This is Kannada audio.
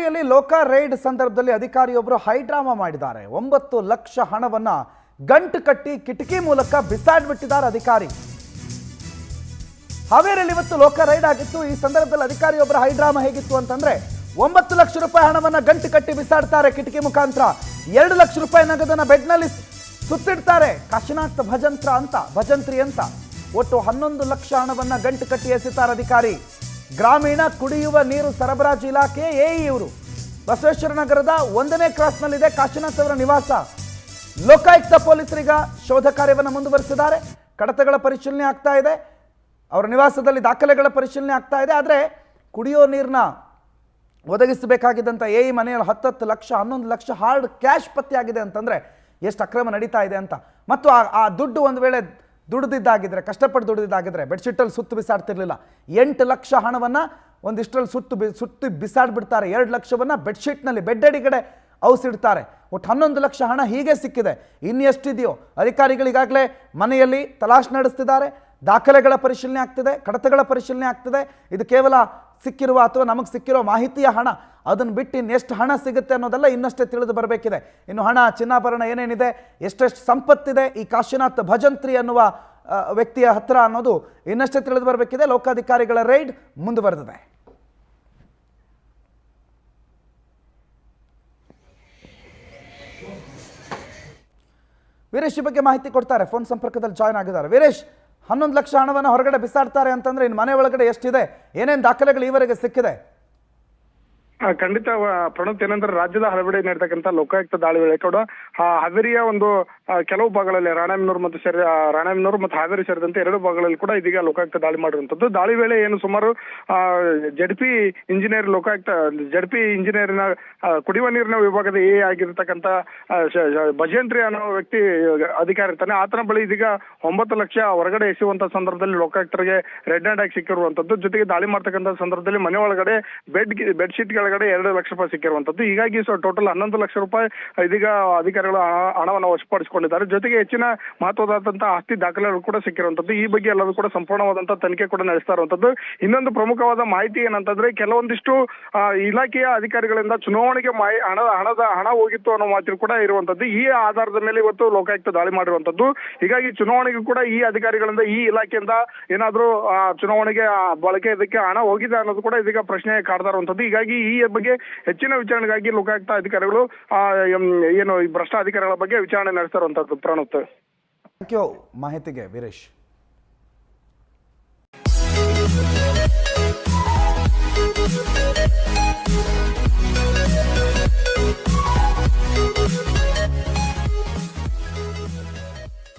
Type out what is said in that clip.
ಹಾವೇರಿಯಲ್ಲಿ ಲೋಕ ರೈಡ್ ಸಂದರ್ಭದಲ್ಲಿ ಅಧಿಕಾರಿಯೊಬ್ಬರು ಹೈಡ್ರಾಮಾ ಮಾಡಿದ್ದಾರೆ. 9 ಲಕ್ಷ ಹಣವನ್ನ ಗಂಟು ಕಟ್ಟಿ ಕಿಟಕಿ ಮೂಲಕ ಬಿಸಾಡ್ಬಿಟ್ಟಿದ್ದಾರೆ ಅಧಿಕಾರಿ. ಹಾವೇರಿಯಲ್ಲಿ ಇವತ್ತು ಲೋಕ ರೈಡ್ ಆಗಿತ್ತು. ಈ ಸಂದರ್ಭದಲ್ಲಿ ಅಧಿಕಾರಿಯೊಬ್ಬರ ಹೈಡ್ರಾಮಾ ಹೇಗಿತ್ತು ಅಂತಂದ್ರೆ 9 ಲಕ್ಷ ರೂಪಾಯಿ ಹಣವನ್ನ ಗಂಟು ಕಟ್ಟಿ ಬಿಸಾಡ್ತಾರೆ ಕಿಟಕಿ ಮುಖಾಂತರ. 2 ಲಕ್ಷ ರೂಪಾಯಿ ನಗದನ್ನ ಬೆಡ್ನಲ್ಲಿ ಸುತ್ತಿಡ್ತಾರೆ. ಕಾಶಿನಾಥ್ ಭಜಂತ್ರಿ ಅಂತ ಒಟ್ಟು 11 ಲಕ್ಷ ಹಣವನ್ನ ಗಂಟು ಕಟ್ಟಿ ಎಸೆತಾರೆ ಅಧಿಕಾರಿ. ಗ್ರಾಮೀಣ ಕುಡಿಯುವ ನೀರು ಸರಬರಾಜು ಇಲಾಖೆ ಎಇ ಇವರು. ಬಸವೇಶ್ವರ ನಗರದ 1ನೇ ಕ್ರಾಸ್ನಲ್ಲಿದೆ ಕಾಶಿನಾಥ್ ಅವರ ನಿವಾಸ. ಲೋಕಾಯುಕ್ತ ಪೊಲೀಸರೀಗ ಶೋಧ ಕಾರ್ಯವನ್ನು ಮುಂದುವರಿಸಿದ್ದಾರೆ. ಕಡತಗಳ ಪರಿಶೀಲನೆ ಆಗ್ತಾ ಇದೆ, ಅವರ ನಿವಾಸದಲ್ಲಿ ದಾಖಲೆಗಳ ಪರಿಶೀಲನೆ ಆಗ್ತಾ ಇದೆ. ಆದರೆ ಕುಡಿಯೋ ನೀರನ್ನ ಒದಗಿಸಬೇಕಾಗಿದ್ದಂಥ ಎಇ ಮನೆಯಲ್ಲಿ 10 ಲಕ್ಷ 11 ಲಕ್ಷ ಹಾರ್ಡ್ ಕ್ಯಾಶ್ ಪತ್ತೆಯಾಗಿದೆ ಅಂತಂದರೆ ಎಷ್ಟು ಅಕ್ರಮ ನಡೀತಾ ಇದೆ ಅಂತ. ಮತ್ತು ಆ ದುಡ್ಡು ಒಂದು ವೇಳೆ ದುಡಿದಿದ್ದಾಗಿದ್ರೆ, ಕಷ್ಟಪಟ್ಟು ದುಡಿದಿದ್ದಾಗಿದ್ರೆ ಬೆಡ್ಶೀಟಲ್ಲಿ ಸುತ್ತು ಬಿಸಾಡ್ತಿರ್ಲಿಲ್ಲ. 8 ಲಕ್ಷ ಹಣವನ್ನು ಒಂದಿಷ್ಟರಲ್ಲಿ ಸುತ್ತು ಬಿಸಾಡ್ಬಿಡ್ತಾರೆ. 2 ಲಕ್ಷವನ್ನು ಬೆಡ್ಶೀಟ್ನಲ್ಲಿ ಬೆಡ್ಡಡಿಗಡೆ ಔಸಿಡ್ತಾರೆ. ಒಟ್ಟು 11 ಲಕ್ಷ ಹಣ ಹೀಗೆ ಸಿಕ್ಕಿದೆ. ಇನ್ನೆಷ್ಟಿದೆಯೋ ಅಧಿಕಾರಿಗಳಿಗಾಗಲೇ ಮನೆಯಲ್ಲಿ ತಲಾಶ್ ನಡೆಸ್ತಿದ್ದಾರೆ. ದಾಖಲೆಗಳ ಪರಿಶೀಲನೆ ಆಗ್ತಿದೆ, ಕಡತಗಳ ಪರಿಶೀಲನೆ ಆಗ್ತಿದೆ. ಇದು ಕೇವಲ ಸಿಕ್ಕಿರುವ ಅಥವಾ ನಮಗೆ ಸಿಕ್ಕಿರೋ ಮಾಹಿತಿಯ ಹಣ, ಅದನ್ನು ಬಿಟ್ಟು ಇನ್ನೆಷ್ಟು ಹಣ ಸಿಗುತ್ತೆ ಅನ್ನೋದೆಲ್ಲ ಇನ್ನಷ್ಟೇ ತಿಳಿದು ಬರಬೇಕಿದೆ. ಇನ್ನು ಹಣ, ಚಿನ್ನಾಭರಣ ಏನೇನಿದೆ, ಎಷ್ಟೆಷ್ಟು ಸಂಪತ್ತಿದೆ ಈ ಕಾಶಿನಾಥ್ ಭಜಂತ್ರಿ ಅನ್ನುವ ವ್ಯಕ್ತಿಯ ಹತ್ರ ಅನ್ನೋದು ಇನ್ನಷ್ಟೇ ತಿಳಿದು ಬರಬೇಕಿದೆ. ಲೋಕಾಧಿಕಾರಿಗಳ ರೈಡ್ ಮುಂದುವರೆದಿದೆ. ವೀರೇಶ್ ಈ ಬಗ್ಗೆ ಮಾಹಿತಿ ಕೊಡ್ತಾರೆ, ಫೋನ್ ಸಂಪರ್ಕದಲ್ಲಿ ಜಾಯ್ನ್ ಆಗಿದ್ದಾರೆ. ವೀರೇಶ್, 11 ಲಕ್ಷ ಹಣವನ್ನು ಹೊರಗಡೆ ಬಿಸಾಡ್ತಾರೆ ಅಂತಂದ್ರೆ ಇನ್ನು ಮನೆ ಒಳಗಡೆ ಎಷ್ಟಿದೆ, ಏನೇನು ದಾಖಲೆಗಳು ಈವರೆಗೆ ಸಿಕ್ಕಿದೆ? ಖಂಡಿತ ಪ್ರಣೋತ್, ಏನಂದ್ರೆ ರಾಜ್ಯದ ಹಲವೆಡೆ ನೀಡ್ತಕ್ಕಂಥ ಲೋಕಾಯುಕ್ತ ದಾಳಿ ವೇಳೆ ಕೂಡ ಹಾವೇರಿಯ ಒಂದು ಕೆಲವು ಭಾಗಗಳಲ್ಲಿ ರಾಣೆಬೆನ್ನೂರು ಮತ್ತು ಹಾವೇರಿ ಸೇರಿದಂತೆ 2 ಭಾಗಗಳಲ್ಲಿ ಕೂಡ ಇದೀಗ ಲೋಕಾಯುಕ್ತ ದಾಳಿ ಮಾಡಿರುವಂತದ್ದು. ದಾಳಿ ವೇಳೆ ಏನು ಸುಮಾರು ಜಡ್ಪಿ ಇಂಜಿನಿಯರಿನ ಕುಡಿಯುವ ನೀರಿನ ವಿಭಾಗದ ಎ ಆಗಿರ್ತಕ್ಕಂಥ ಭಜಂತ್ರಿ ಅನ್ನೋ ವ್ಯಕ್ತಿ ಅಧಿಕಾರಿ ಇರ್ತಾನೆ. ಆತನ ಬಳಿ ಇದೀಗ 9 ಲಕ್ಷ ಹೊರಗಡೆ ಎಸೆಯುವಂತ ಸಂದರ್ಭದಲ್ಲಿ ಲೋಕಾಯುಕ್ತರಿಗೆ ರೆಡ್ ಹ್ಯಾಂಡ್ ಆಗಿ ಸಿಕ್ಕಿರುವಂತದ್ದು. ಜೊತೆಗೆ ದಾಳಿ ಮಾಡ್ತಕ್ಕಂಥ ಸಂದರ್ಭದಲ್ಲಿ ಮನೆ ಒಳಗಡೆ ಬೆಡ್ಶೀಟ್ ಕೆಳಗಡೆ 2 ಲಕ್ಷ ರೂಪಾಯಿ ಸಿಕ್ಕಿರುವಂತದ್ದು. ಹೀಗಾಗಿ ಟೋಟಲ್ 11 ಲಕ್ಷ ರೂಪಾಯಿ ಇದೀಗ ಅಧಿಕಾರಿಗಳು ಹಣವನ್ನು ವಶಪಡಿಸಿಕೊಂಡಿದ್ದಾರೆ. ಜೊತೆಗೆ ಹೆಚ್ಚಿನ ಮಹತ್ವದಾದಂತಹ ಆಸ್ತಿ ದಾಖಲೆಗಳು ಕೂಡ ಸಿಕ್ಕಿರುವಂತದ್ದು. ಈ ಬಗ್ಗೆ ಎಲ್ಲರೂ ಕೂಡ ಸಂಪೂರ್ಣವಾದಂತಹ ತನಿಖೆ ಕೂಡ ನಡೆಸ್ತಾ ಇರುವಂತದ್ದು. ಇನ್ನೊಂದು ಪ್ರಮುಖವಾದ ಮಾಹಿತಿ ಏನಂತಂದ್ರೆ, ಕೆಲವೊಂದಿಷ್ಟು ಇಲಾಖೆಯ ಅಧಿಕಾರಿಗಳಿಂದ ಚುನಾವಣೆಗೆ ಹಣ ಹೋಗಿತ್ತು ಅನ್ನೋ ಮಾತು ಕೂಡ ಇರುವಂತದ್ದು. ಈ ಆಧಾರದ ಮೇಲೆ ಇವತ್ತು ಲೋಕಾಯುಕ್ತ ದಾಳಿ ಮಾಡಿರುವಂತದ್ದು. ಹೀಗಾಗಿ ಚುನಾವಣೆಗೂ ಕೂಡ ಈ ಅಧಿಕಾರಿಗಳಿಂದ, ಈ ಇಲಾಖೆಯಿಂದ ಏನಾದ್ರೂ ಚುನಾವಣೆಗೆ ಬಳಕೆ ಇದಕ್ಕೆ ಹಣ ಹೋಗಿದೆ ಅನ್ನೋದು ಕೂಡ ಇದೀಗ ಪ್ರಶ್ನೆ ಕಾಡ್ತಾ ಇರುವಂತದ್ದು. ಹೀಗಾಗಿ ಈ ಬಗ್ಗೆ ಹೆಚ್ಚಿನ ವಿಚಾರಣೆಗಾಗಿ ಲೋಕಾಯುಕ್ತ ಅಧಿಕಾರಿಗಳು ಏನು ಈ ಭ್ರಷ್ಟ ಅಧಿಕಾರಿಗಳ ಬಗ್ಗೆ ವಿಚಾರಣೆ ನಡೆಸ್ತಾ ಇರುವಂತದ್ದು. ಪ್ರಣೋತ್, ಥ್ಯಾಂಕ್ ಯು ಮಾಹಿತಿಗೆ ವೀರೇಶ್.